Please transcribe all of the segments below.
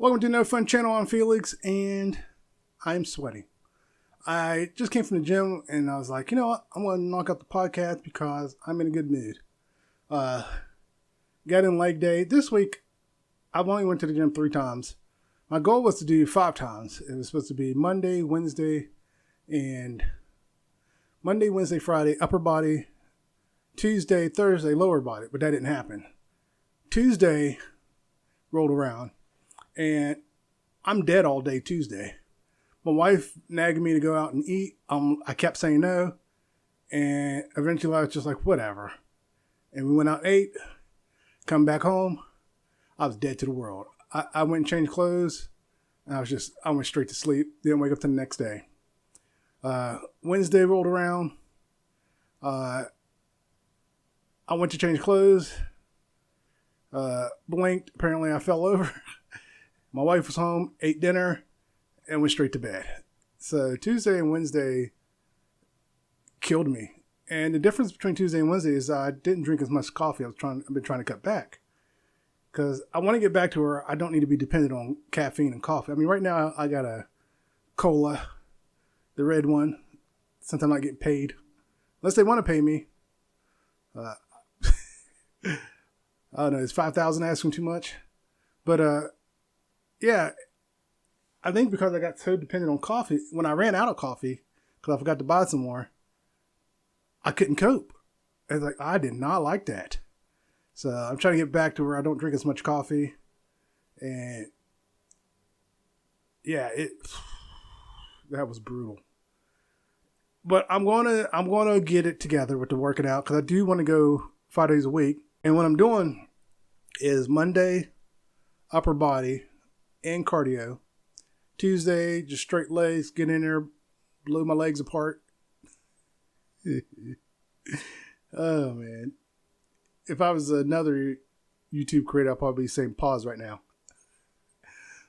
Welcome to No Fun Channel. I'm Felix, and I'm sweaty. I just came from the gym, and I was like, you know what? I'm going to knock out the podcast because I'm in a good mood. Got in leg day. This week, I've only went to the gym 3 times. My goal was to do 5 times. It was supposed to be Monday, Wednesday, Friday, upper body. Tuesday, Thursday, lower body, but that didn't happen. Tuesday rolled around. And I'm dead all day Tuesday. My wife nagging me to go out and eat. I kept saying no. And eventually I was just like, whatever. And we went out and ate. Come back home. I was dead to the world. I went and changed clothes. And I went straight to sleep. Didn't wake up till the next day. Wednesday rolled around. I went to change clothes. Blinked. Apparently I fell over. My wife was home, ate dinner, and went straight to bed. So Tuesday and Wednesday killed me. And the difference between Tuesday and Wednesday is I didn't drink as much coffee. I've been trying to cut back. Because I want to get back to where I don't need to be dependent on caffeine and coffee. I mean, right now I got a cola, the red one, since I'm not getting paid. Unless they want to pay me. I don't know, is $5,000 asking too much? But, yeah, I think because I got so dependent on coffee, when I ran out of coffee, because I forgot to buy some more, I couldn't cope. I did not like that. So I'm trying to get back to where I don't drink as much coffee. And yeah, that was brutal. But I'm gonna get it together with the working out because I do want to go 5 days a week. And what I'm doing is Monday, upper body and cardio. Tuesday, just straight legs, get in there, blow my legs apart. Oh, man. If I was another YouTube creator, I'd probably be saying pause right now.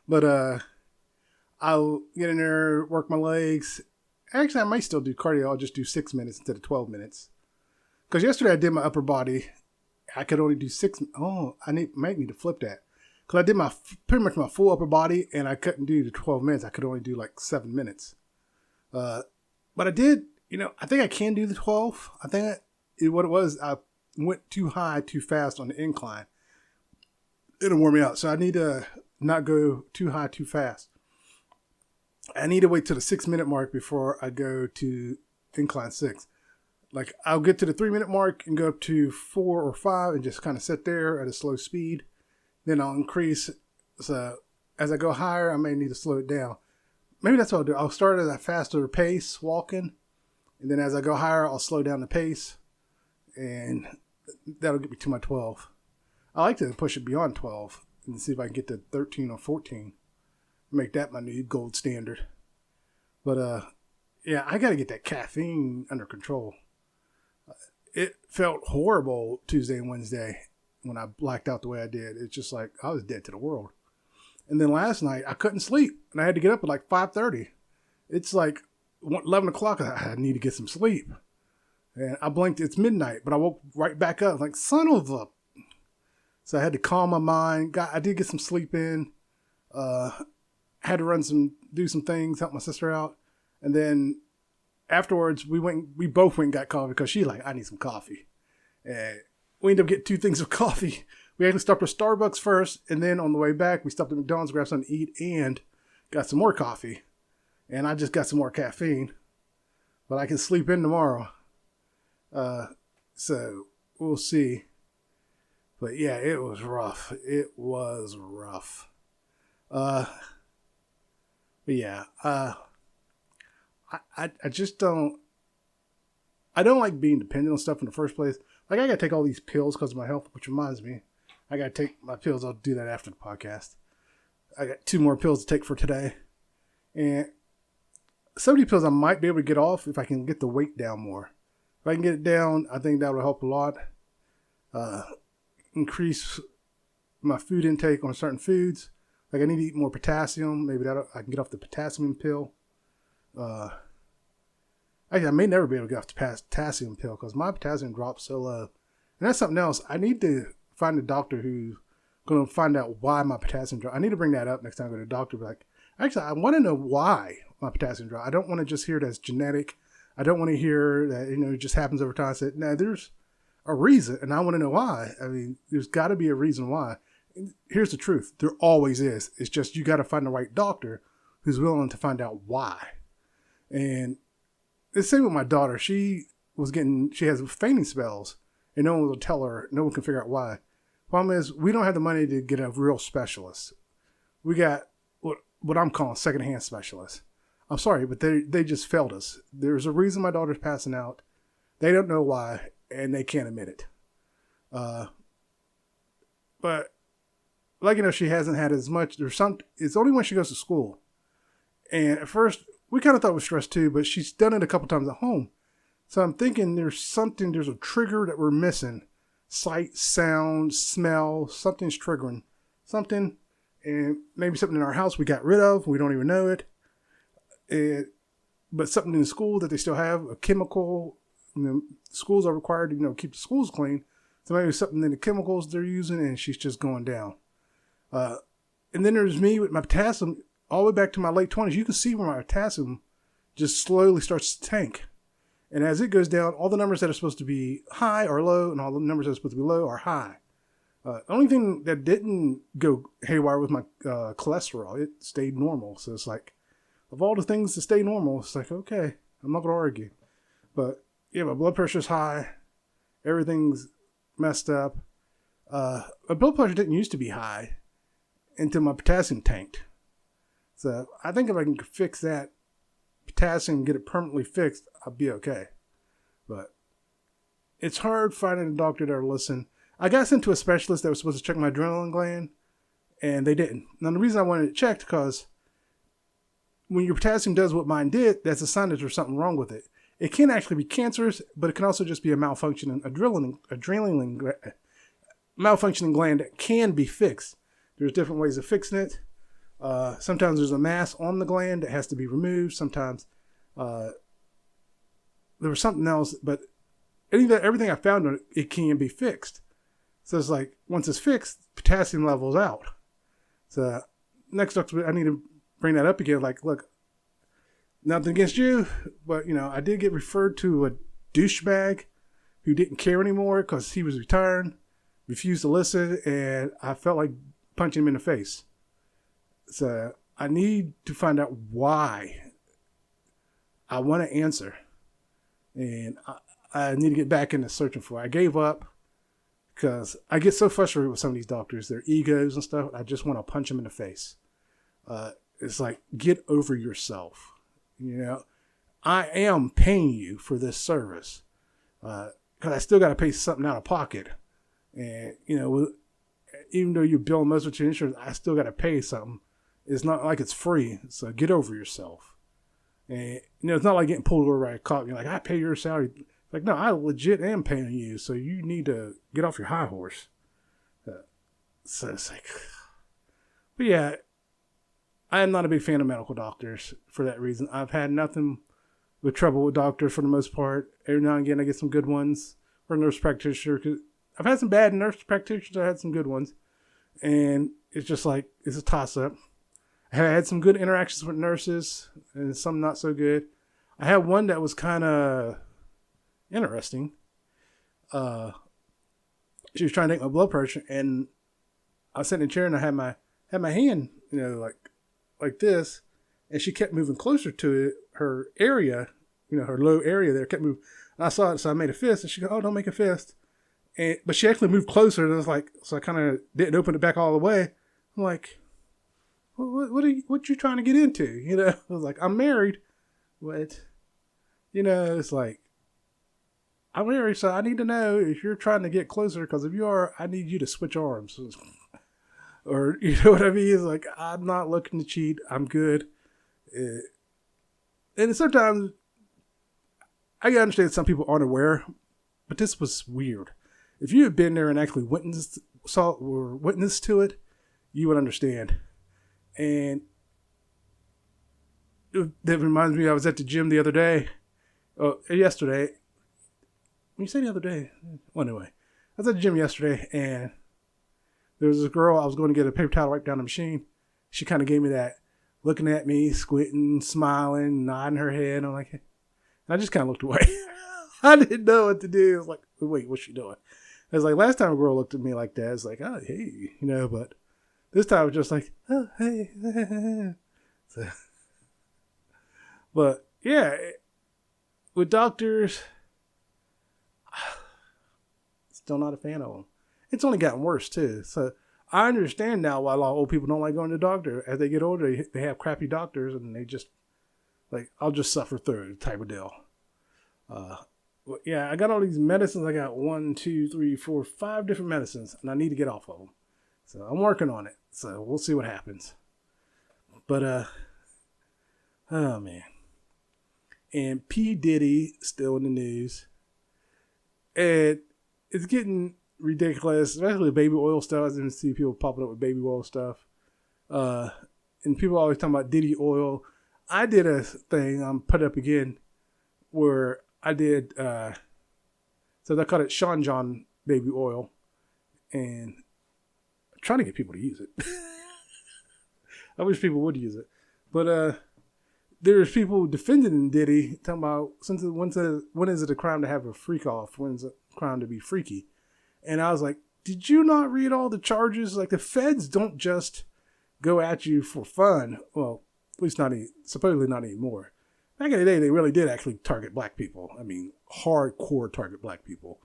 But I'll get in there, work my legs. Actually, I might still do cardio. I'll just do 6 minutes instead of 12 minutes. Because yesterday I did my upper body. I could only do 6. Oh, might need to flip that. Because I did pretty much my full upper body, and I couldn't do the 12 minutes. I could only do like 7 minutes. But I did, I think I can do the 12. I think what it was, I went too high, too fast on the incline. It'll wear me out. So I need to not go too high, too fast. I need to wait till the 6-minute mark before I go to incline 6. Like I'll get to the 3-minute mark and go up to 4 or 5 and just kind of sit there at a slow speed. Then I'll increase. So as I go higher, I may need to slow it down. Maybe that's what I'll do. I'll start at a faster pace walking. And then as I go higher, I'll slow down the pace. And that'll get me to my 12. I like to push it beyond 12 and see if I can get to 13 or 14. Make that my new gold standard. But yeah, I got to get that caffeine under control. It felt horrible Tuesday and Wednesday when I blacked out the way I did. It's just like I was dead to the world. And then last night I couldn't sleep and I had to get up at like 5:30. It's like 11 o'clock. I need to get some sleep. And I blinked. It's midnight, but I woke right back up like son of a. So I had to calm my mind. I did get some sleep in. Had to do some things, help my sister out. And then afterwards we both went and got coffee because she like, I need some coffee. And we ended up getting 2 things of coffee. We actually stopped at Starbucks first, and then on the way back, we stopped at McDonald's, grabbed something to eat, and got some more coffee. And I just got some more caffeine. But I can sleep in tomorrow. So we'll see. But yeah, it was rough. It was rough. But yeah, I just don't. I don't like being dependent on stuff in the first place. Like, I got to take all these pills because of my health, which reminds me, I got to take my pills. I'll do that after the podcast. I got 2 more pills to take for today. And some of these pills I might be able to get off if I can get the weight down more. If I can get it down, I think that would help a lot. Increase my food intake on certain foods. Like, I need to eat more potassium. Maybe I can get off the potassium pill. Actually, I may never be able to get off the potassium pill because my potassium drops so low. And that's something else. I need to find a doctor who going to find out why my potassium dropped. I need to bring that up next time I go to the doctor. Be like, actually, I want to know why my potassium dropped. I don't want to just hear that's genetic. I don't want to hear that, it just happens over time. I said, no, there's a reason, and I want to know why. I mean, there's got to be a reason why. And here's the truth. There always is. It's just you got to find the right doctor who's willing to find out why. And the same with my daughter. She has fainting spells, and no one will tell her. No one can figure out why. Problem is, we don't have the money to get a real specialist. We got what I'm calling secondhand specialists. I'm sorry, but they just failed us. There's a reason my daughter's passing out. They don't know why, and they can't admit it. But she hasn't had as much. It's only when she goes to school. And at first, we kind of thought it was stress too, but she's done it a couple times at home. So I'm thinking there's a trigger that we're missing. Sight, sound, smell, something's triggering something. And maybe something in our house we got rid of. We don't even know it. But something in the school that they still have, a chemical. Schools are required to, keep the schools clean. So maybe something in the chemicals they're using, and she's just going down. And then there's me with my potassium all the way back to my late 20s. You can see where my potassium just slowly starts to tank. And as it goes down, all the numbers that are supposed to be high are low, and all the numbers that are supposed to be low are high. The only thing that didn't go haywire was my cholesterol. It stayed normal. So it's like, of all the things to stay normal, it's like, okay, I'm not going to argue. But yeah, my blood pressure's high. Everything's messed up. My blood pressure didn't used to be high until my potassium tanked. So I think if I can fix that potassium and get it permanently fixed, I'll be okay. But it's hard finding a doctor that'll listen. I got sent to a specialist that was supposed to check my adrenaline gland, and they didn't. Now, the reason I wanted it checked because when your potassium does what mine did, that's a sign that there's something wrong with it. It can actually be cancerous, but it can also just be a malfunctioning malfunctioning gland that can be fixed. There's different ways of fixing it. Sometimes there's a mass on the gland that has to be removed. Sometimes there was something else, but everything I found on it can be fixed. So it's like, once it's fixed, potassium level's out. So next doctor, I need to bring that up again. Like, look, nothing against you, but, I did get referred to a douchebag who didn't care anymore because he was retiring, refused to listen, and I felt like punching him in the face. So I need to find out why. I want to answer. And I need to get back into searching for it. I gave up because I get so frustrated with some of these doctors, their egos and stuff. I just want to punch them in the face. It's like, get over yourself. I am paying you for this service because I still got to pay something out of pocket. And, even though you're billing most of your insurance, I still got to pay something. It's not like it's free. So get over yourself. And, it's not like getting pulled over by a cop. You're like, I pay your salary. Like, no, I legit am paying you. So you need to get off your high horse. So it's like, but yeah, I am not a big fan of medical doctors for that reason. I've had nothing but trouble with doctors for the most part. Every now and again, I get some good ones. Or a nurse practitioner. Cause I've had some bad nurse practitioners. I had some good ones. And it's just like, it's a toss-up. I had some good interactions with nurses and some not so good. I had one that was kind of interesting. She was trying to take my blood pressure, and I was sitting in a chair and I had my hand, like this, and she kept moving closer to it, her area, her low area there kept moving. And I saw it, so I made a fist, and she goes, "Oh, don't make a fist." But she actually moved closer, and I was like, so I kind of didn't open it back all the way. I'm like, what you trying to get into? I was like, I'm married, but, it's like, I'm married, so I need to know if you're trying to get closer, because if you are, I need you to switch arms. Or, you know what I mean? It's like, I'm not looking to cheat. I'm good. And sometimes, I can understand some people aren't aware, but this was weird. If you had been there and actually witnessed to it, you would understand. And that reminds me, I was at the gym the other day. Yesterday. When you say the other day, well, anyway, I was at the gym yesterday, and There was this girl, I was going to get a paper towel right down the machine. She kind of gave me that, looking at me, squinting, smiling, nodding her head. I'm like, and I just kind of looked away. I didn't know what to do. I was like, wait, what's she doing? I was like, last time a girl looked at me like that, it's like, oh, hey, but this time it was just like, oh, hey. So, but yeah, with doctors, still not a fan of them. It's only gotten worse too. So I understand now why a lot of old people don't like going to the doctor. As they get older, they have crappy doctors, and they just like, I'll just suffer through it type of deal. But yeah, I got all these medicines. I got 1, 2, 3, 4, 5 different medicines, and I need to get off of them. So I'm working on it. So we'll see what happens. But oh man. And P. Diddy still in the news. And it's getting ridiculous, especially with baby oil stuff. I didn't see people popping up with baby oil stuff. And people always talking about Diddy oil. I did a thing, I'm put up again, where I did, so they call it Sean John baby oil. And I'm trying to get people to use it. I wish people would use it. But there's people defending Diddy, talking about when is it a crime to have a freak off? When is it a crime to be freaky? And I was like, did you not read all the charges? Like, the feds don't just go at you for fun. Well, at least supposedly not anymore. Back in the day, they really did actually target black people. I mean, hardcore target black people.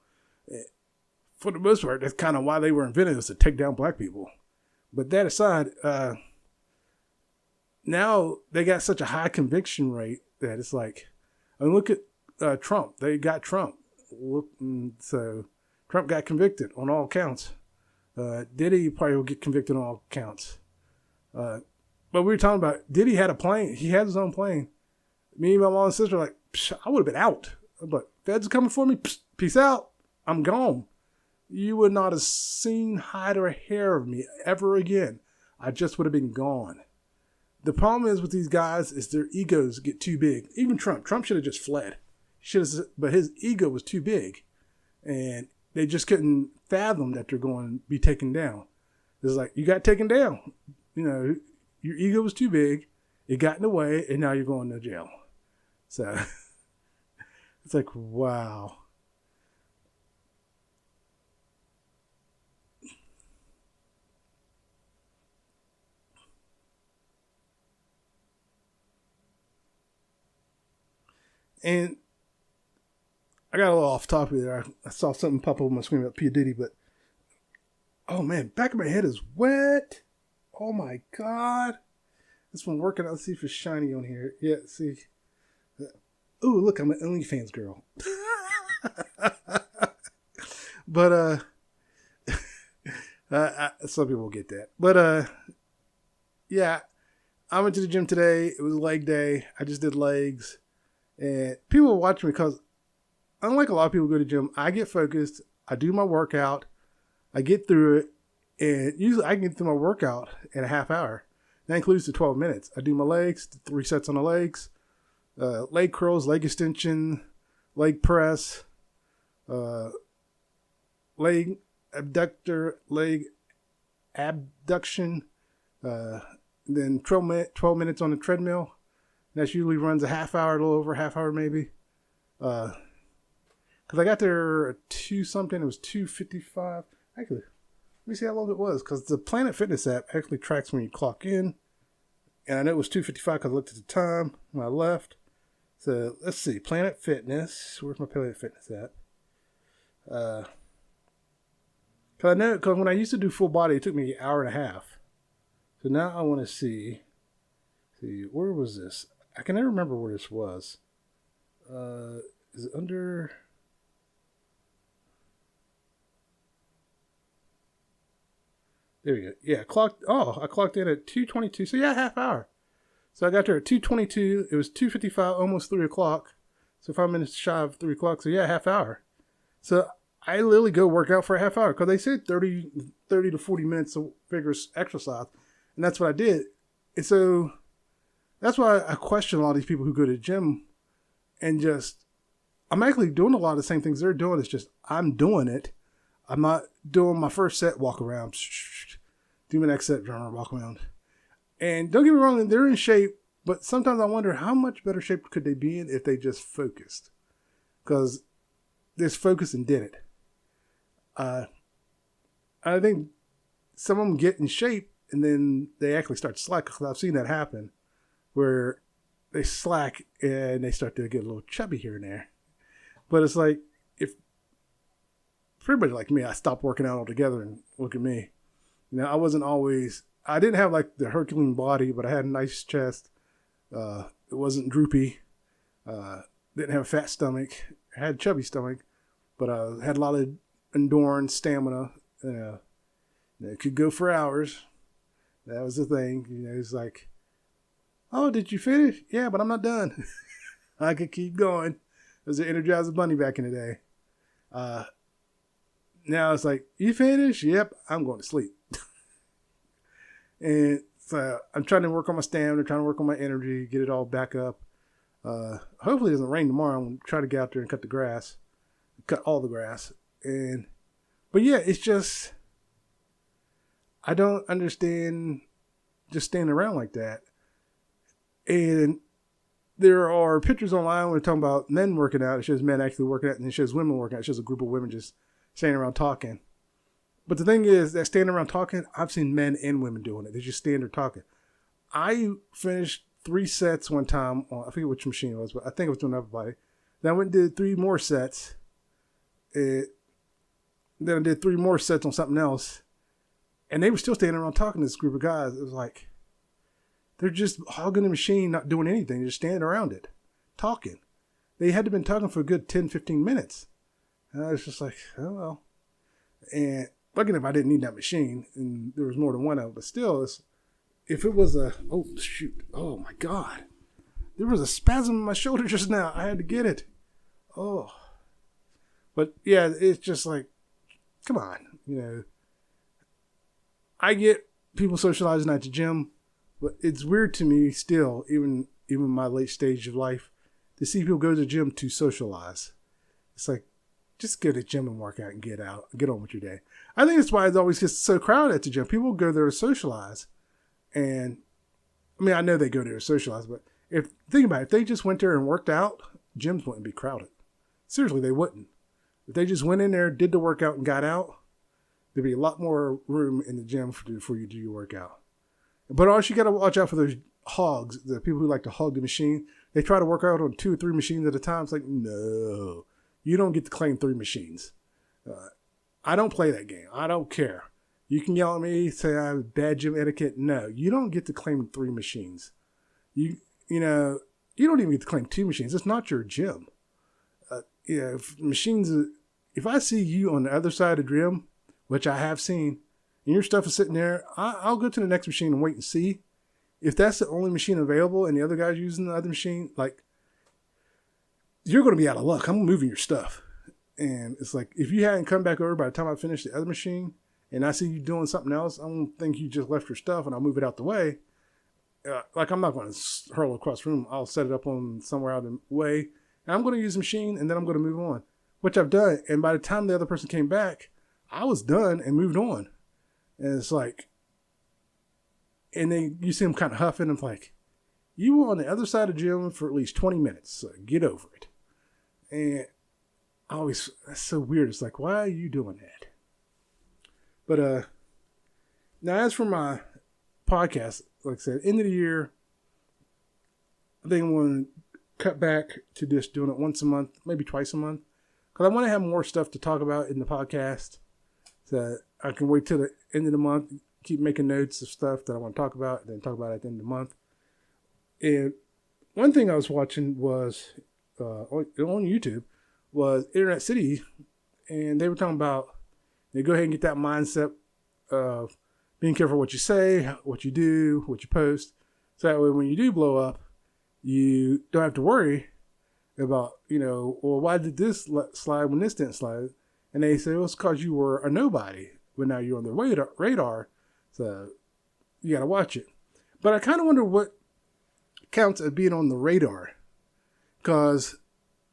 For the most part, that's kind of why they were invented, was to take down black people. But that aside, now they got such a high conviction rate that it's like, I mean, look at Trump. They got Trump. So Trump got convicted on all counts. Diddy probably will get convicted on all counts. But we were talking about, Diddy had a plane. He had his own plane. Me and my mom and sister were like, I would have been out. But feds are coming for me. Peace out. I'm gone. You would not have seen hide or hair of me ever again. I just would have been gone. The problem is with these guys is their egos get too big. Even Trump. Trump should have just fled. But his ego was too big. And they just couldn't fathom that they're going to be taken down. It's like, you got taken down. Your ego was too big. It got in the way, and now you're going to jail. So it's like, wow. And I got a little off topic there. I saw something pop up on my screen about P. Diddy, but oh man, back of my head is wet. Oh my God. This one working out. Let's see if it's shiny on here. Yeah, see. Ooh, look, I'm an OnlyFans girl. But some people will get that. But yeah, I went to the gym today. It was leg day. I just did legs. And people were watching me because, unlike a lot of people who go to the gym, I get focused. I do my workout. I get through it. And usually I can get through my workout in a half hour. That includes the 12 minutes. I do my legs, 3 sets on the legs, leg curls, leg extension, leg press, leg abductor, leg abduction, then 12 minutes on the treadmill. That usually runs a half hour, a little over a half hour maybe. Because I got there at 2 something. It was 2:55. Actually, let me see how long it was. Because the Planet Fitness app actually tracks when you clock in. And I know it was 2:55 because I looked at the time when I left. So let's see. Planet Fitness. Where's my Planet Fitness at? Because I know, because when I used to do full body, it took me an hour and a half. So now I want to see. Where was this? I can never remember where this was. Is it under? There we go. Yeah, I clocked in at 2:22. So yeah, half hour. So I got there at 2:22. It was 2:55, almost 3 o'clock. So 5 minutes shy of 3 o'clock. So yeah, half hour. So I literally go work out for a half hour because they said 30 to 40 minutes of vigorous exercise. And that's what I did. And so that's why I question a lot of these people who go to the gym and I'm actually doing a lot of the same things they're doing. It's just I'm doing it. I'm not doing my first set walk around. do my next set, drummer, walk around. And don't get me wrong, they're in shape, but sometimes I wonder how much better shape could they be in if they just focused. Because this focus and did it. I think some of them get in shape and then they actually start to slack. Because I've seen that happen where they slack and they start to get a little chubby here and there. But it's like, if for everybody like me, I stopped working out altogether and look at me. You know, I didn't have like the Herculean body, but I had a nice chest. It wasn't droopy. Didn't have a fat stomach. I had a chubby stomach, but I had a lot of endurance, stamina. It could go for hours. That was the thing. You know, it's like, oh, did you finish? Yeah, but I'm not done. I could keep going. It was an Energizer Bunny back in the day. Now it's like, you finished? Yep, I'm going to sleep. And so I'm trying to work on my stamina, trying to work on my energy, get it all back up. Hopefully it doesn't rain tomorrow. I'm going to try to get out there and cut the grass. Cut all the grass. But yeah, it's just, I don't understand just standing around like that. And there are pictures online where they're talking about men working out. It shows men actually working out, and it shows women working out. It shows a group of women just standing around talking. But the thing is that standing around talking, I've seen men and women doing it. They just stand there talking. I finished 3 sets one time on, I forget which machine it was, but I think it was doing upper body. Then I went and did 3 more sets. Then I did 3 more sets on something else. And they were still standing around talking to this group of guys. It was like, they're just hogging the machine, not doing anything. They're just standing around it, talking. They had to have been talking for a good 10, 15 minutes. And I was just like, oh, well. And lucky enough, I didn't need that machine. And there was more than one of them. But still, if it was oh, shoot. Oh, my God. There was a spasm in my shoulder just now. I had to get it. Oh. But, yeah, it's just like, come on. You know, I get people socializing at the gym. But it's weird to me still, even my late stage of life, to see people go to the gym to socialize. It's like, just go to the gym and work out and get on with your day. I think that's why it always gets so crowded at the gym. People go there to socialize. And, I mean, I know they go there to socialize, but think about it, if they just went there and worked out, gyms wouldn't be crowded. Seriously, they wouldn't. If they just went in there, did the workout, and got out, there'd be a lot more room in the gym for you to do your workout. But also, you got to watch out for those hogs, the people who like to hog the machine. They try to work out on 2 or 3 machines at a time. It's like, no, you don't get to claim 3 machines. I don't play that game. I don't care. You can yell at me, say I have bad gym etiquette. No, you don't get to claim 3 machines. You don't even get to claim 2 machines. It's not your gym. If I see you on the other side of the gym, which I have seen, and your stuff is sitting there, I'll go to the next machine and wait and see. If that's the only machine available and the other guy's using the other machine, like, you're going to be out of luck. I'm moving your stuff. And it's like, if you hadn't come back over by the time I finish the other machine and I see you doing something else, I don't think you just left your stuff and I'll move it out the way. I'm not going to hurl across the room. I'll set it up on somewhere out of the way. And I'm going to use the machine and then I'm going to move on, which I've done. And by the time the other person came back, I was done and moved on. And it's like, and then you see them kind of huffing. I'm like, you were on the other side of the gym for at least 20 minutes. So get over it. And that's so weird. It's like, why are you doing that? But, now as for my podcast, like I said, end of the year, I think I'm going to cut back to just doing it once a month, maybe twice a month. Because I want to have more stuff to talk about in the podcast. So I can wait till the end of the month, keep making notes of stuff that I want to talk about, and then talk about it at the end of the month. And one thing I was watching was, on YouTube, was Internet City, and they were talking about, go ahead and get that mindset of being careful what you say, what you do, what you post. So that way when you do blow up, you don't have to worry about, well, why did this slide when this didn't slide? And they say, well, it's because you were a nobody, but now you're on the radar, so you got to watch it. But I kind of wonder what counts as being on the radar, because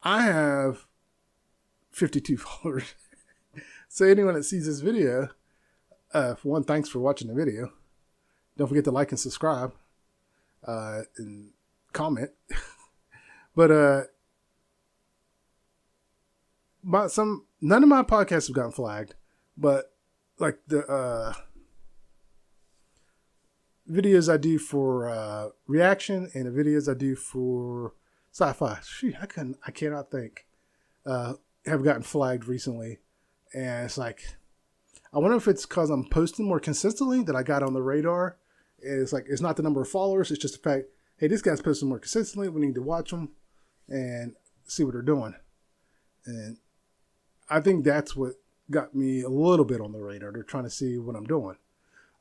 I have 52 followers. So anyone that sees this video, For one, thanks for watching the video. Don't forget to like and subscribe, and comment. But none of my podcasts have gotten flagged, but like the videos I do for reaction and the videos I do for sci-fi, I cannot think, have gotten flagged recently. And it's like, I wonder if it's because I'm posting more consistently that I got on the radar. It's like, it's not the number of followers, it's just the fact, hey, this guy's posting more consistently, we need to watch them and see what they're doing. And I think that's what got me a little bit on the radar. They're trying to see what I'm doing.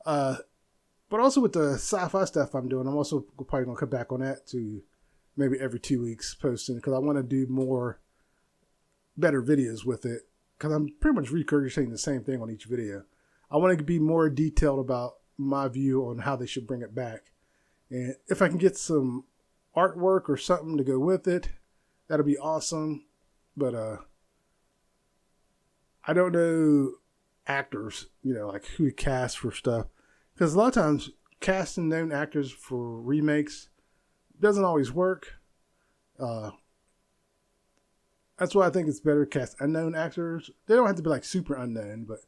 But also with the sci-fi stuff I'm doing, I'm also probably going to cut back on that to maybe every 2 weeks posting, because I want to do better videos with it, because I'm pretty much regurgitating the same thing on each video. I want to be more detailed about my view on how they should bring it back. And if I can get some artwork or something to go with it, that'll be awesome. But I don't know actors, like who to cast for stuff. Because a lot of times casting known actors for remakes doesn't always work. That's why I think it's better to cast unknown actors. They don't have to be like super unknown, but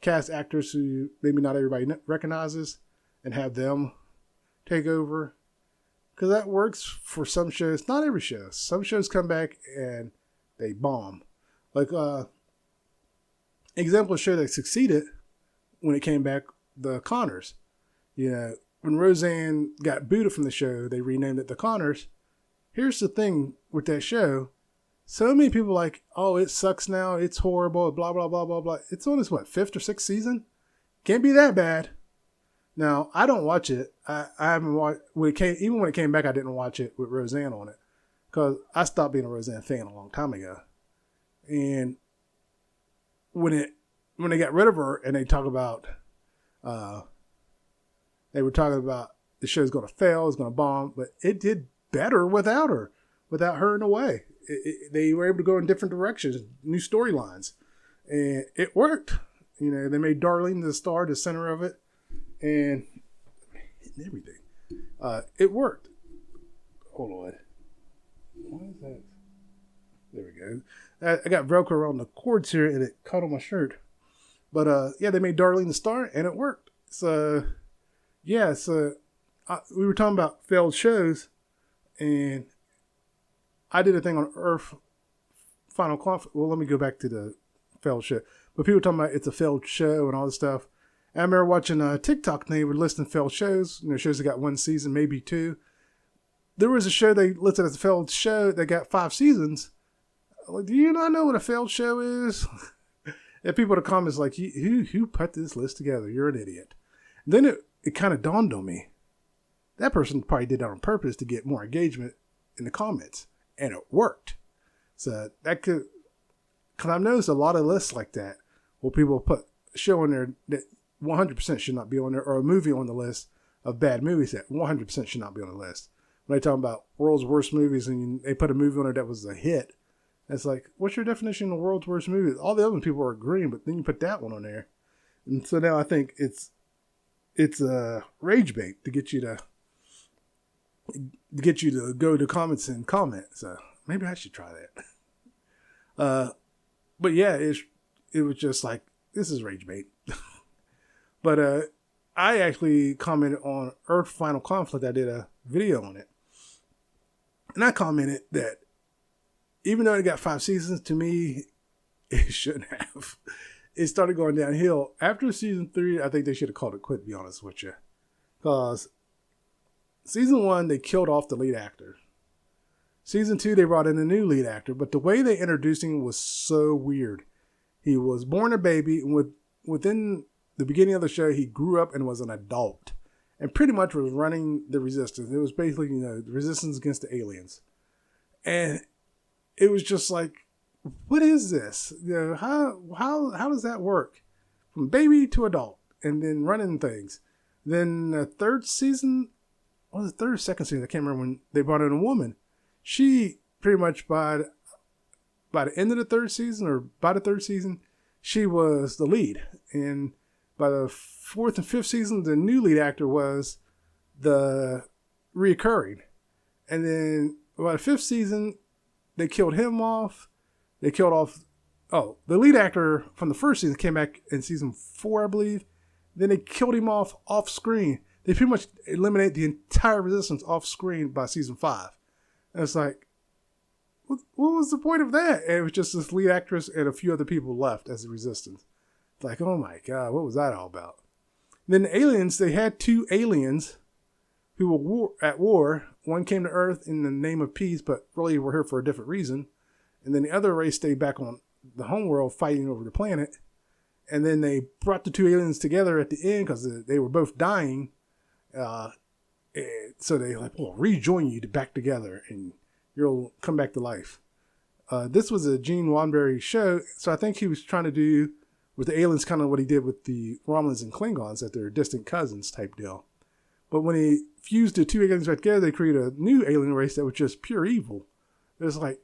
cast actors who maybe not everybody recognizes and have them take over. Because that works for some shows. Not every show. Some shows come back and they bomb. Like, example of a show that succeeded when it came back, The Connors. When Roseanne got booted from the show, they renamed it The Connors. Here's the thing with that show. So many people are like, oh, it sucks now, it's horrible, blah, blah, blah, blah, blah. It's on its, 5th or 6th season? Can't be that bad. Now, I don't watch it. I haven't watched, even when it came back, I didn't watch it with Roseanne on it. Because I stopped being a Roseanne fan a long time ago. And when they got rid of her and they talk about, they were talking about the show's going to fail, it's going to bomb, but it did better without her in a way. They were able to go in different directions, new storylines, and it worked. They made Darlene the star, the center of it, and everything. It worked. Hold on. Why is that? There we go. I got Velcro around the cords here, and it caught on my shirt. But yeah, they made Darlene the star, and it worked. So yeah, we were talking about failed shows, and I did a thing on Earth Final Conflict. Well, let me go back to the failed show. But people were talking about it's a failed show and all this stuff. And I remember watching a TikTok thing where listing failed shows. Shows that got 1 season, maybe 2. There was a show they listed as a failed show that got 5 seasons. Like, do you not know what a failed show is? And people in the comments like, who put this list together? You're an idiot. And then it kind of dawned on me. That person probably did that on purpose to get more engagement in the comments. And it worked. So that could, because I've noticed a lot of lists like that where people put a show on there that 100% should not be on there, or a movie on the list of bad movies that 100% should not be on the list. When they talk about world's worst movies and they put a movie on there that was a hit, it's like, what's your definition of world's worst movie? All the other people are agreeing, but then you put that one on there. And so now I think it's a rage bait to get you to go to comments and comment. So maybe I should try that. But yeah, it was just like, this is rage bait. But I actually commented on Earth Final Conflict. I did a video on it. And I commented that even though it got 5 seasons, to me, it shouldn't have. It started going downhill. After season 3, I think they should have called it quit, to be honest with you. Because season 1, they killed off the lead actor. Season 2, they brought in a new lead actor. But the way they introduced him was so weird. He was born a baby. And within the beginning of the show, he grew up and was an adult. And pretty much was running the resistance. It was basically, the resistance against the aliens. And it was just like, what is this? How does that work? From baby to adult. And then running things. Then the third season, or the third or second season, I can't remember, when they brought in a woman. She pretty much by the end of the third season, or by the third season, she was the lead. And by the fourth and fifth season, the new lead actor was the reoccurring. And then by the fifth season, they killed him off. They killed off, the lead actor from the first season came back in season 4, I believe. Then they killed him off screen. They pretty much eliminated the entire Resistance off screen by season 5. And it's like, what was the point of that? And it was just this lead actress and a few other people left as the Resistance. It's like, oh my God, what was that all about? And then the aliens, they had 2 aliens who were at war. One came to Earth in the name of peace, but really were here for a different reason. And then the other race stayed back on the homeworld fighting over the planet. And then they brought the 2 aliens together at the end because they were both dying. So they like, we'll rejoin you back together and you'll come back to life. This was a Gene Roddenberry show. So I think he was trying to do with the aliens kind of what he did with the Romulans and Klingons, that they're distant cousins type deal. But when he fused the 2 aliens back together, they created a new alien race that was just pure evil. It was like,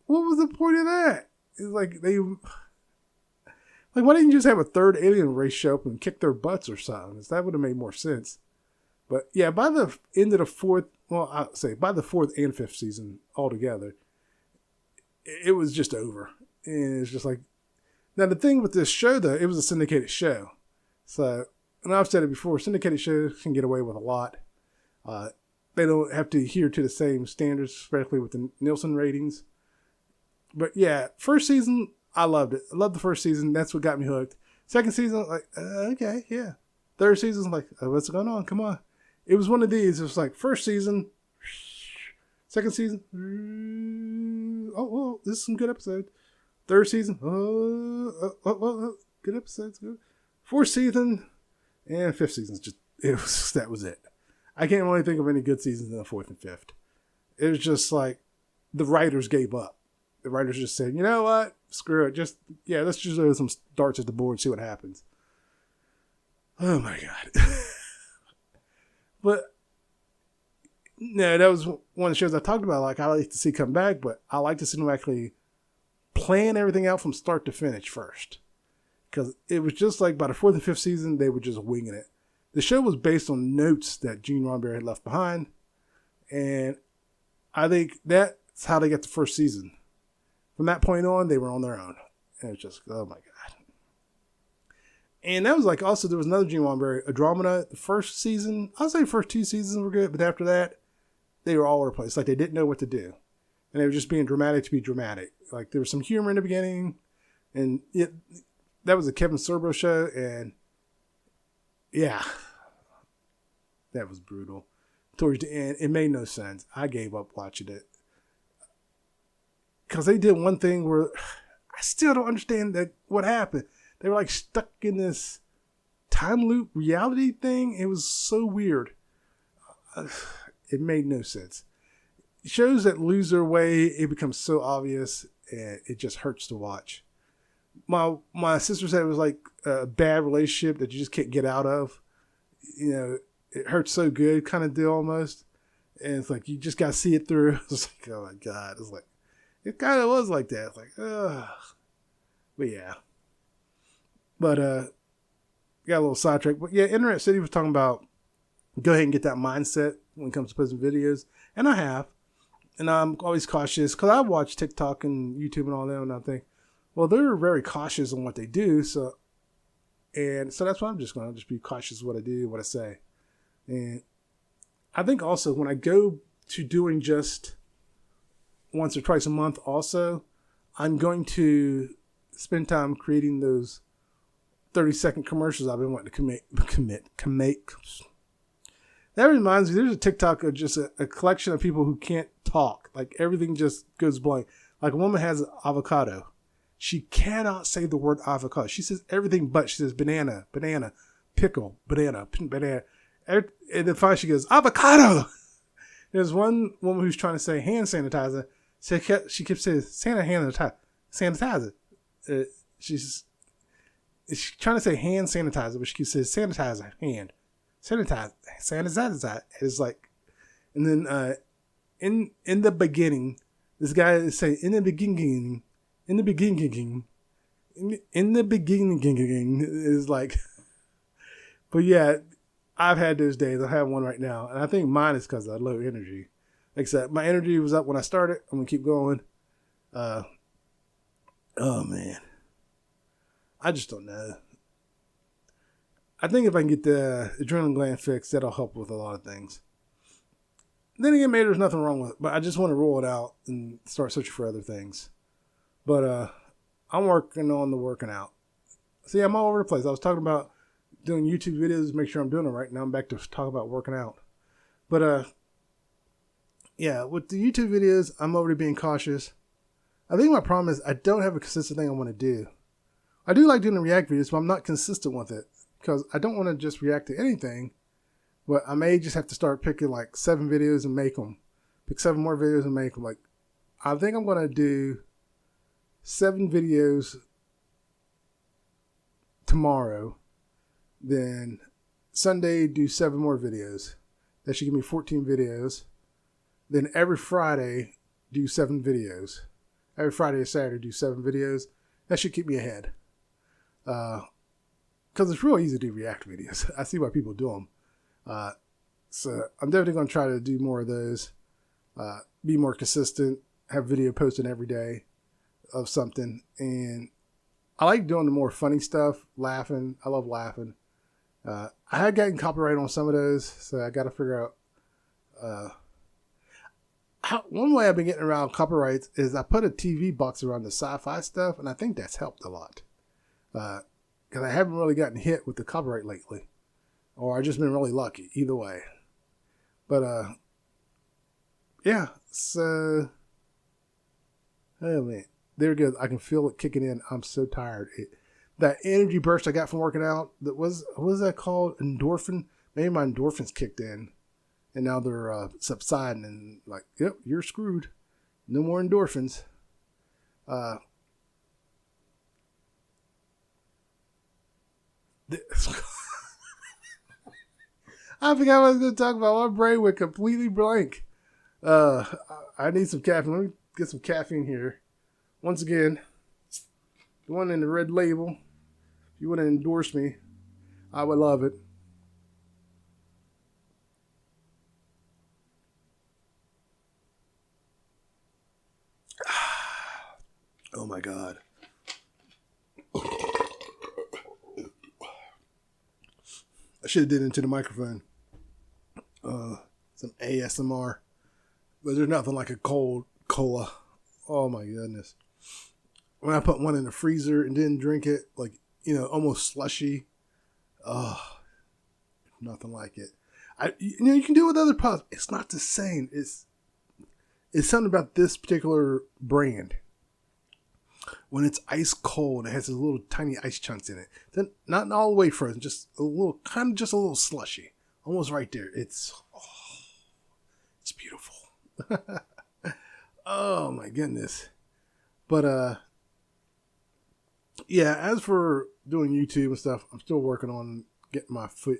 what was the point of that? It's like why didn't you just have a third alien race show up and kick their butts or something? That would have made more sense. But yeah, by the end of the fourth, I'll say by the 4th and 5th season altogether, it was just over. And it's just like, now the thing with this show though, it was a syndicated show. So, and I've said it before, syndicated shows can get away with a lot. They don't have to adhere to the same standards, especially with the Nielsen ratings. But yeah, first season, I loved it. I loved the first season. That's what got me hooked. Second season, like, okay, yeah. Third season, like, what's going on? Come on. It was one of these. It was like first season, second season, this is some good episodes. Third season, good episodes. Good. Fourth season, and fifth season, that was it. I can't really think of any good seasons in the 4th and 5th. It was just like the writers gave up. The writers just said, you know what? Screw it. Let's just throw some darts at the board and see what happens. Oh my God. But no, that was one of the shows I talked about. Like, I like to see come back, but I like to see them actually plan everything out from start to finish first. Because it was just like by the 4th and 5th season, they were just winging it. The show was based on notes that Gene Roddenberry had left behind. And I think that's how they got the first season. From that point on, they were on their own. And it's just, oh my God. And that was like, also, there was another Gene Roddenberry, Andromeda. The first season, I'll say the first 2 seasons were good, but after that, they were all over the place. Like, they didn't know what to do. And they were just being dramatic to be dramatic. Like, there was some humor in the beginning. And that was a Kevin Sorbo show. And yeah, that was brutal. Towards the end, it made no sense. I gave up watching it. Because they did one thing where I still don't understand what happened. They were like stuck in this time loop reality thing. It was so weird. It made no sense. Shows that lose their way, it becomes so obvious, and it just hurts to watch. My sister said it was like a bad relationship that you just can't get out of. You know, it hurts so good kind of deal almost. And it's like, you just got to see it through. It's like, oh my God. It's like, it kind of was like that. It's like, ugh. But yeah. But, got a little sidetracked. But yeah, Internet City was talking about go ahead and get that mindset when it comes to posting videos. And I have. And I'm always cautious because I watch TikTok and YouTube and all that. And I think, well, they're very cautious on what they do. So that's why I'm just going to be cautious of what I do, what I say. And I think also when I go to doing just once or twice a month also, I'm going to spend time creating those 30-second commercials I've been wanting to commit. That reminds me, there's a TikTok of just a collection of people who can't talk. Like everything just goes blank. Like a woman has avocado. She cannot say the word avocado. She says everything but. She says banana, pickle, banana. And then finally she goes, avocado. There's one woman who's trying to say hand sanitizer. She kept saying sanitizer. She's trying to say hand sanitizer, but she keeps saying sanitizer, hand. Sanitizer. It's like, and then in the beginning, this guy is saying in the beginning, in the beginning is like, but yeah, I've had those days. I have one right now, and I think mine is because of low energy. Except my energy was up when I started. I'm gonna keep going. Oh man, I just don't know. I think if I can get the adrenaline gland fixed, that'll help with a lot of things. Then again, maybe there's nothing wrong with it, but I just want to roll it out and start searching for other things. But I'm working on the working out. See, I'm all over the place. I was talking about doing YouTube videos, make sure I'm doing it right. Now I'm back to talk about working out. But yeah, with the YouTube videos, I'm already being cautious. I think my problem is I don't have a consistent thing I want to do. I do like doing the react videos, but I'm not consistent with it because I don't want to just react to anything. But I may just have to start picking like 7 videos and make them. Pick 7 more videos and make them. Like, I think I'm going to do 7 videos tomorrow. Then Sunday, do 7 more videos. That should give me 14 videos. Then every Friday, do 7 videos. Every Friday or Saturday, do 7 videos. That should keep me ahead. Because it's real easy to do react videos. I see why people do them. So I'm definitely going to try to do more of those. Be more consistent. Have video posting every day of something. And I like doing the more funny stuff. Laughing. I love laughing. I had gotten copyright on some of those. So I got to figure out... one way I've been getting around copyrights is I put a TV box around the sci-fi stuff, and I think that's helped a lot. Because I haven't really gotten hit with the copyright lately. Or I've just been really lucky, either way. But, yeah, so, oh man, there it goes. I can feel it kicking in. I'm so tired. That energy burst I got from working out, what was that called? Endorphin? Maybe my endorphins kicked in. And now they're subsiding and like, yep, you're screwed. No more endorphins. I forgot what I was going to talk about. My brain went completely blank. I need some caffeine. Let me get some caffeine here. Once again, the one in the red label. If you want to endorse me, I would love it. Oh my God. I should have did it into the microphone. Some ASMR. But there's nothing like a cold cola. Oh my goodness. When I put one in the freezer and didn't drink it, like, almost slushy. Oh, nothing like it. You can do it with other pops. It's not the same. It's something about this particular brand. When it's ice cold, it has these little tiny ice chunks in it. Then not all the way frozen, just a little slushy, almost right there. It's beautiful. Oh my goodness. But yeah. As for doing YouTube and stuff, I'm still working on getting my fitting.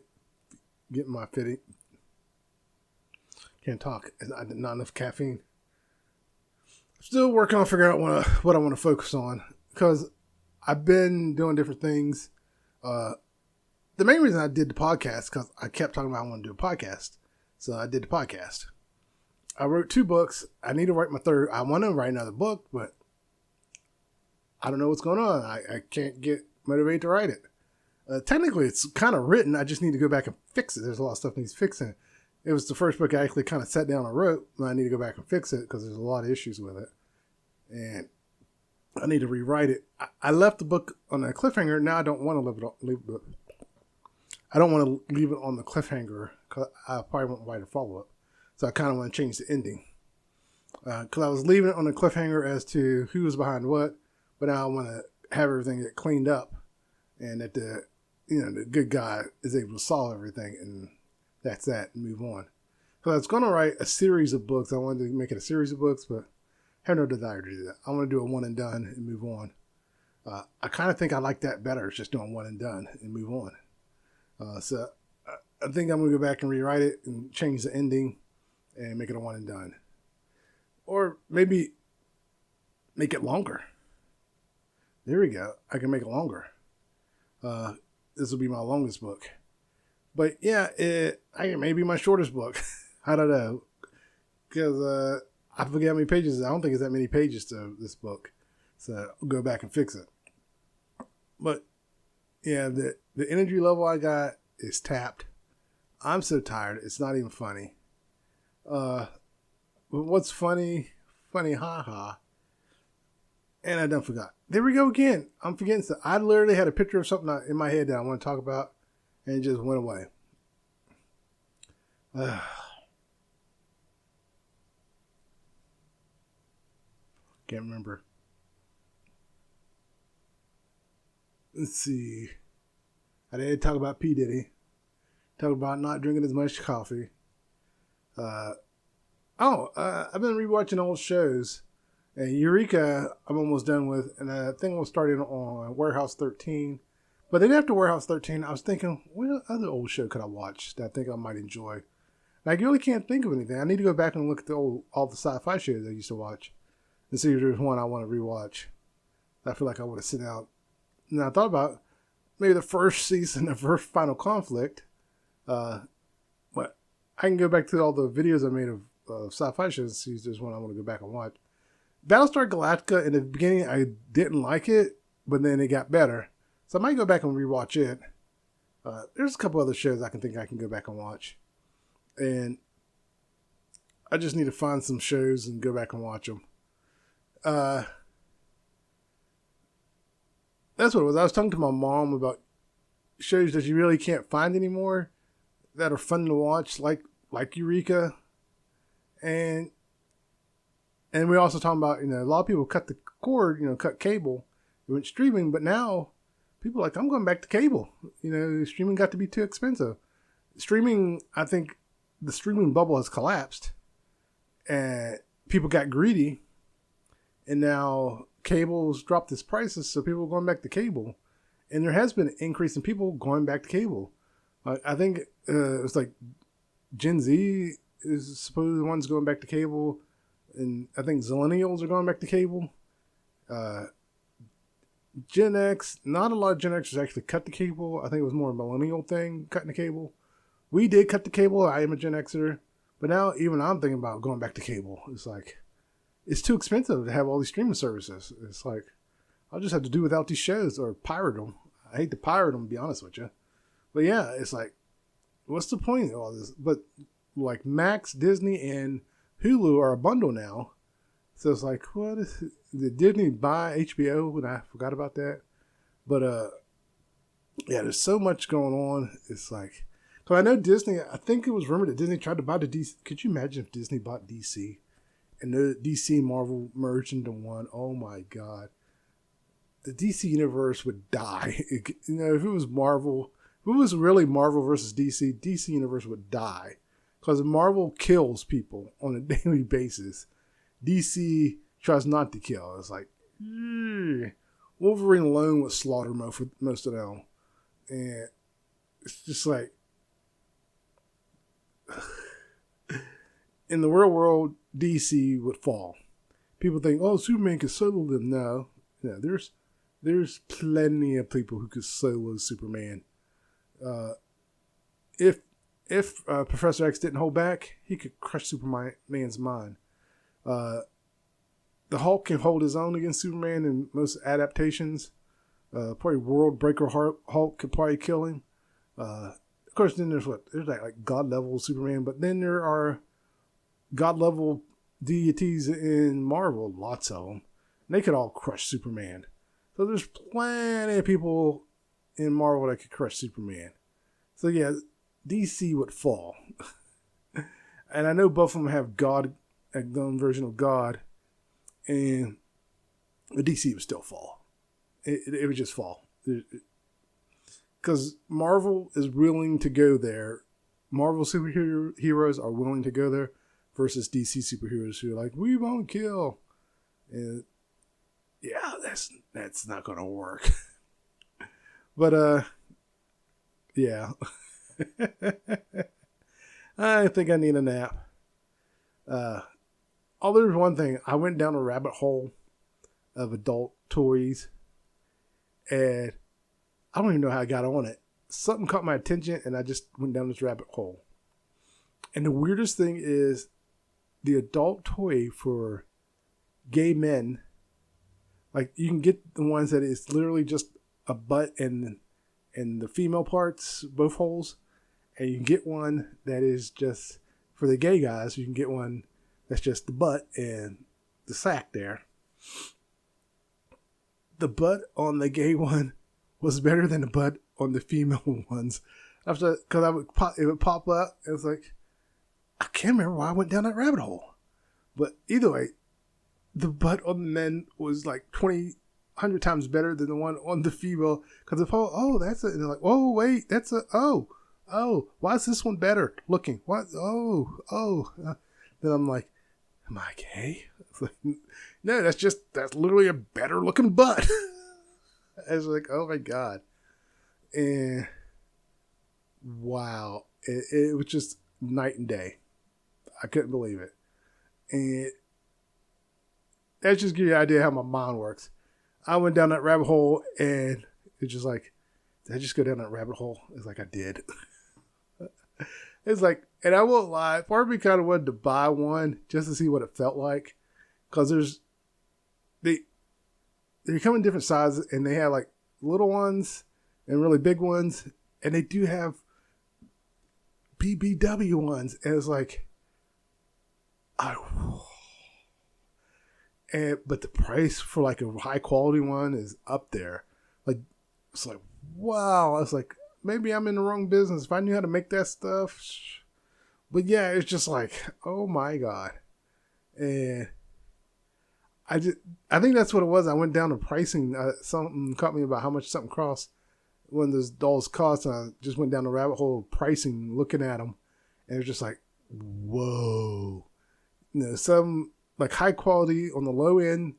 Can't talk. Not enough caffeine. Still working on figuring out what I want to focus on because I've been doing different things. The main reason I did the podcast because I kept talking about I want to do a podcast, so I did the podcast. I wrote 2 books. I need to write my 3rd. I want to write another book, but I don't know what's going on. I can't get motivated to write it. Technically, it's kind of written. I just need to go back and fix it. There's a lot of stuff that needs fixing. It was the first book I actually kind of sat down and wrote. And I need to go back and fix it because there's a lot of issues with it. And I need to rewrite it. I left the book on a cliffhanger. Now I don't want to leave it on the cliffhanger because I probably won't write a follow-up. So I kind of want to change the ending. Because I was leaving it on a cliffhanger as to who was behind what. But now I want to have everything get cleaned up. And that the good guy is able to solve everything. And that's that, and move on. So I was going to write a series of books. I wanted to make it a series of books, but I have no desire to do that. I want to do a one and done and move on. I kind of think I like that better. It's just doing one and done and move on. So I think I'm going to go back and rewrite it and change the ending and make it a one and done. Or maybe make it longer. There we go. I can make it longer. This will be my longest book. But yeah, it may be my shortest book. I don't know. Because I forget how many pages. I don't think it's that many pages to this book. So I'll go back and fix it. But yeah, the energy level I got is tapped. I'm so tired. It's not even funny. But what's funny, haha. And I done forgot. There we go again. I'm forgetting stuff. I literally had a picture of something in my head that I want to talk about, and it just went away. Can't remember. Let's see. I did talk about P. Diddy. Talk about not drinking as much coffee. I've been rewatching old shows. And Eureka, I'm almost done with. And I think we'll start in on Warehouse 13. But then after Warehouse 13, I was thinking, what other old show could I watch that I think I might enjoy? And I really can't think of anything. I need to go back and look at all the sci-fi shows I used to watch and see if there's one I want to rewatch. I feel like I want to sit out. And I thought about maybe the first season of First Final Conflict. But I can go back to all the videos I made of sci-fi shows and see if there's one I want to go back and watch. Battlestar Galactica, in the beginning, I didn't like it, but then it got better. So I might go back and rewatch it. There's a couple other shows I can go back and watch. And I just need to find some shows and go back and watch them. That's what it was. I was talking to my mom about shows that you really can't find anymore that are fun to watch, like Eureka. And we also talking about, a lot of people cut the cord, cut cable, it went streaming, but now people are like, I'm going back to cable. Streaming got to be too expensive. Streaming, I think the streaming bubble has collapsed and people got greedy and now cable's dropped its prices. So people are going back to cable, and there has been an increase in people going back to cable. I think it's like Gen Z is supposedly the ones going back to cable. And I think Zillennials are going back to cable. Gen X, not a lot of Gen Xers actually cut the cable. I think it was more a millennial thing, cutting the cable. We did cut the cable. I am a Gen Xer. But now even I'm thinking about going back to cable. It's like, it's too expensive to have all these streaming services. It's like, I'll just have to do without these shows or pirate them. I hate to pirate them, to be honest with you. But yeah, it's like, what's the point of all this? But like Max, Disney, and Hulu are a bundle now. So it's like, did Disney buy HBO? And I forgot about that. But yeah, there's so much going on. It's like, because I know Disney, I think it was rumored that Disney tried to buy the DC. Could you imagine if Disney bought DC and the DC and Marvel merged into one? Oh my God. The DC universe would die. If it was Marvel, if it was really Marvel versus DC universe would die. Because Marvel kills people on a daily basis. DC tries not to kill. It's like, Wolverine alone would slaughter most of them. And it's just like, in the real world, DC would fall. People think, oh, Superman could solo them. No, there's plenty of people who could solo Superman. If Professor X didn't hold back, he could crush Superman's mind. The Hulk can hold his own against Superman in most adaptations. Probably World Breaker Hulk could probably kill him. Of course, then there's like God level Superman, but then there are God level deities in Marvel, lots of them. And they could all crush Superman. So there's plenty of people in Marvel that could crush Superman. So yeah, DC would fall. And I know both of them have God, a own version of God, and the DC would still fall. It would just fall. Because Marvel is willing to go there. Marvel superheroes are willing to go there versus DC superheroes who are like, we won't kill. And yeah, that's not going to work. But, yeah. I think I need a nap. There's one thing. I went down a rabbit hole of adult toys. And I don't even know how I got on it. Something caught my attention and I just went down this rabbit hole. And the weirdest thing is the adult toy for gay men. Like you can get the ones that is literally just a butt and the female parts, both holes. And you can get one that is just for the gay guys. You can get one that's just the butt and the sack there. The butt on the gay one was better than the butt on the female ones. After, because it would pop up. It was like, I can't remember why I went down that rabbit hole. But either way, the butt on the men was like 100 times better than the one on the female. Because that's it. And they're like, oh, wait, that's why is this one better looking? What? Then I'm like, am I gay? It's like, no, that's literally a better looking butt. I was like, oh my God. And wow. It was just night and day. I couldn't believe it. And that just gives you an idea how my mind works. I went down that rabbit hole and it's just like, did I just go down that rabbit hole? It's like I did. It's like, and I won't lie, part of me kind of wanted to buy one just to see what it felt like. Because they come in different sizes and they have like little ones and really big ones. And they do have BBW ones. And it's like, but the price for like a high quality one is up there. Like, it's like, wow. It's like, maybe I'm in the wrong business. If I knew how to make that stuff. But yeah, it's just like, oh my God. And I think that's what it was. I went down to pricing. Something caught me about how much something cost. When those dolls cost, and I just went down the rabbit hole of pricing, looking at them. And it was just like, whoa. Some like high quality on the low end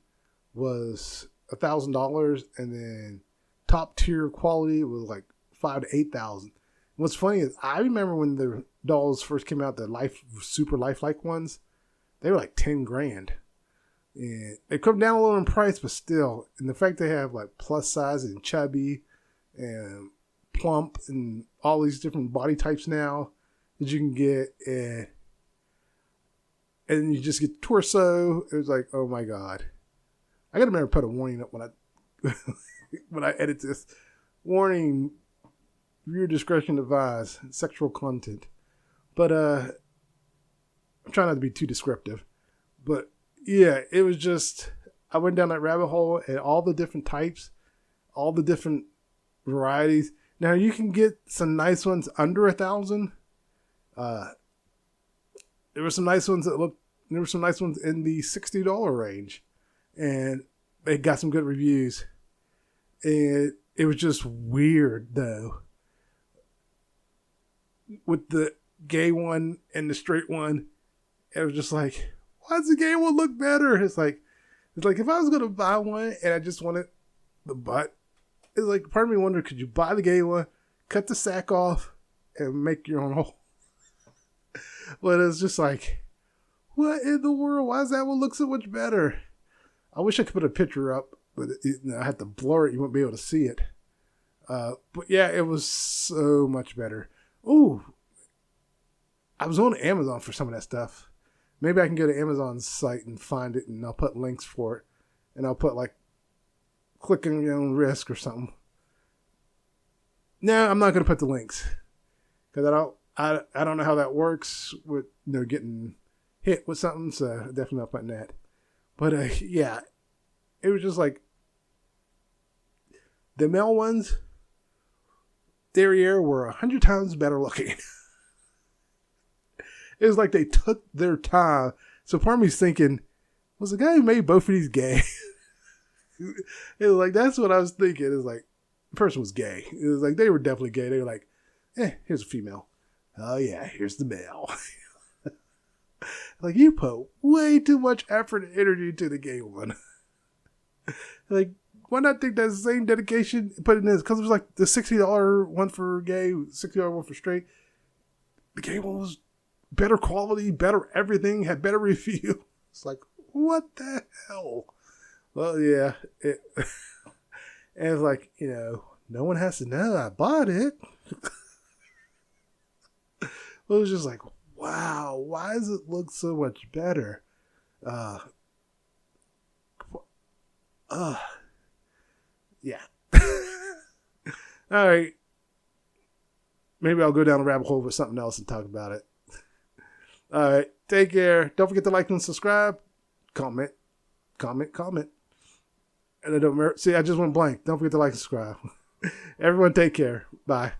was $1,000. And then top tier quality was like $5,000 to $8,000. What's funny is I remember when the dolls first came out, the super lifelike ones, they were like $10,000. And they come down a little in price, but still, and the fact they have like plus size and chubby and plump and all these different body types now that you can get, and you just get the torso. It was like, oh my God. I gotta remember to put a warning up when I when I edit this. Warning, viewer discretion advised, sexual content. But I'm trying not to be too descriptive. But yeah, it was just, I went down that rabbit hole and all the different types, all the different varieties. Now you can get some nice ones under $1,000. There were some nice ones there were some nice ones in the $60 range, and they got some good reviews. And it was just weird though, with the gay one and the straight one. It was just like, why does the gay one look better? It's like if I was going to buy one and I just wanted the butt, it's like part of me wondered, could you buy the gay one, cut the sack off, and make your own hole? But it's just like, what in the world? Why does that one look so much better? I wish I could put a picture up, but I had to blur it. You wouldn't be able to see it. But yeah, it was so much better. Ooh, I was on Amazon for some of that stuff. Maybe I can go to Amazon's site and find it, and I'll put links for it. And I'll put like, click on your own risk or something. No, I'm not going to put the links. Because I don't know how that works with getting hit with something. So definitely not putting that. But yeah, it was just like, the male ones, derriere were 100 times better looking. It was like they took their time. So part of me's thinking, was the guy who made both of these gay? It was like, that's what I was thinking. It was like, the person was gay. It was like, they were definitely gay. They were like, here's a female. Oh yeah, here's the male. Like, you put way too much effort and energy into the gay one. Like, why not take that same dedication and put it in this? Because it was like the $60 one for gay, $60 one for straight. The gay one was better quality, better everything, had better review. It's like, what the hell? Well, yeah. And it's like, no one has to know I bought it. It was just like, wow, why does it look so much better? Yeah. All right. Maybe I'll go down the rabbit hole with something else and talk about it. All right. Take care. Don't forget to like and subscribe. Comment. And I don't remember. See, I just went blank. Don't forget to like and subscribe. Everyone take care. Bye.